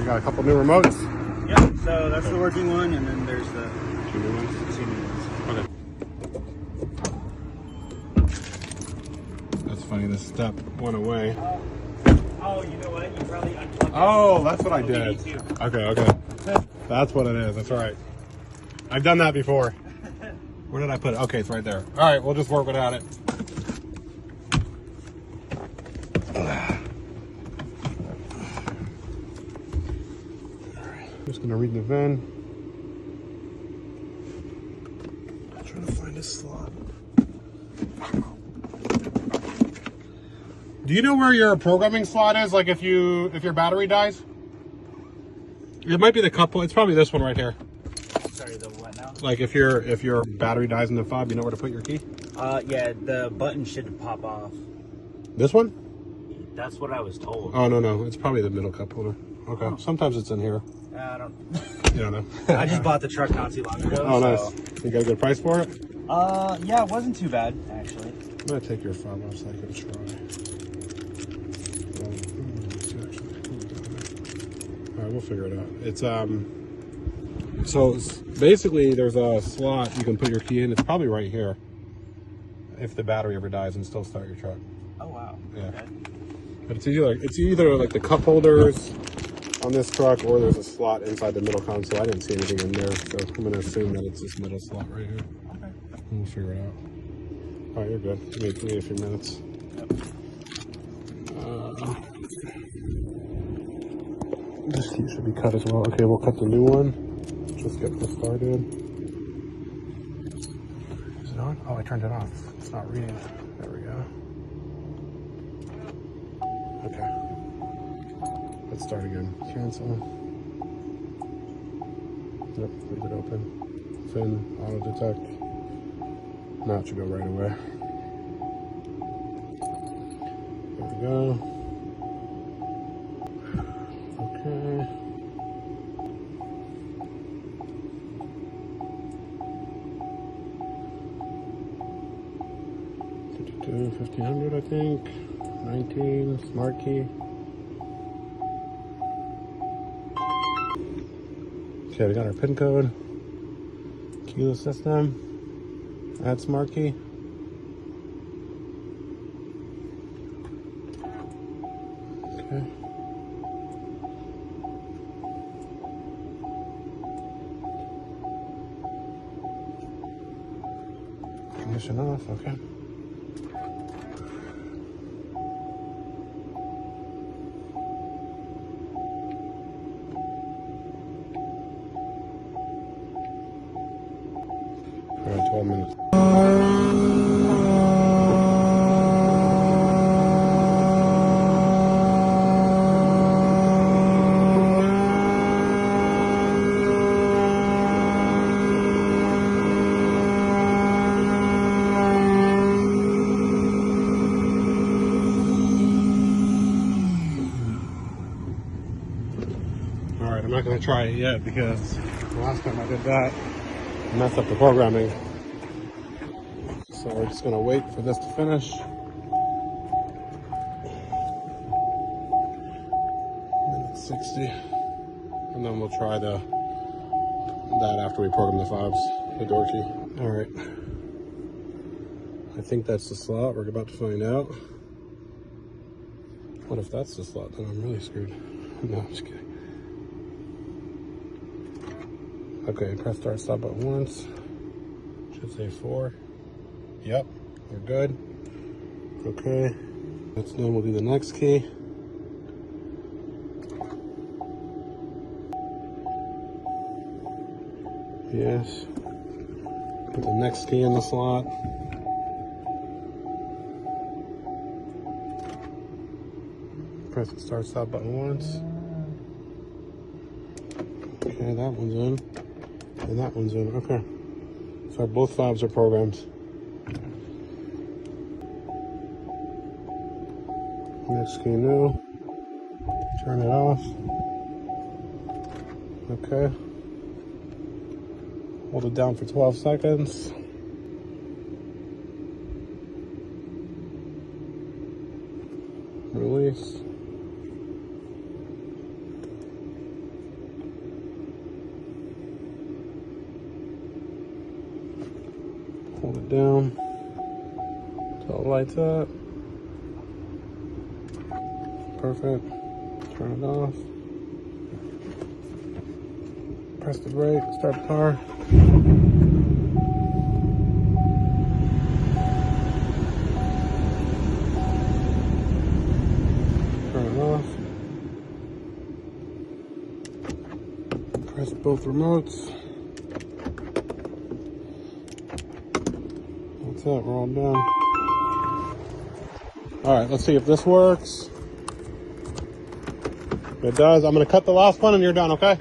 got a couple new remotes. Yep, so that's the working one, and then there's the 2 new ones. 2 new ones. Okay. That's funny, the step went away. Oh, you know what? You probably unplugged it. Oh, that's what I did. Me too. Okay. That's what it is. That's right. I've done that before. Where did I put it? Okay, it's right there. All right, we'll just work without it. I'm just gonna read the VIN. I'm trying to find a slot. Do you know where your programming slot is? Like if your battery dies? It might be the couple. It's probably this one right here. Sorry, the what now? Like if your battery dies in the fob, you know where to put your key? Yeah, the button should pop off. This one? That's what I was told. Oh no, it's probably the middle cup holder. Okay. Oh. Sometimes it's in here. I don't. You don't know. I just bought the truck not too long ago. Oh, nice. So. You got a good price for it? Yeah, it wasn't too bad actually. I'm gonna take your fob off so I can try. All right, we'll figure it out. It's so basically there's a slot you can put your key in. It's probably right here. If the battery ever dies and still start your truck. Oh wow. Yeah. Okay. But it's either like the cup holders on this truck, or there's a slot inside the middle console. I didn't see anything in there, so I'm gonna assume that it's this middle slot right here. Okay. We'll figure it out. All right, you're good. Give me a few minutes. Yep. This key should be cut as well. Okay, we'll cut the new one. Just get this started. Is it on? Oh, I turned it off. It's not reading. There we go. Okay. Let's start again. Cancel. Yep, leave it open. Fin, auto detect. Now it should go right away. There we go. Okay. 1500, I think. 19, smart key. Okay, we got our PIN code. Keyless system. Add smart key. Okay. Ignition off, okay. All right, 12 minutes. All right, I'm not gonna try it yet because the last time I did that, I messed up the programming. So we're just gonna wait for this to finish. Minute 60. And then we'll try that after we program the fobs, the door key. All right. I think that's the slot. We're about to find out. What if that's the slot? Then I'm really screwed. No, I'm just kidding. Okay, press start stop button once. Should say 4. Yep, we're good. Okay, that's done. We'll do the next key. Yes. Put the next key in the slot. Press the start stop button once. Okay, that one's in. And that one's in. Okay. So both fobs are programmed. Next key new. Turn it off. Okay. Hold it down for 12 seconds. Release. Hold it down until it lights up. Perfect. Turn it off. Press the brake, start the car. Turn it off. Press both remotes. That's it, we're all done. Alright, let's see if this works. If it does, I'm going to cut the last one and you're done, okay?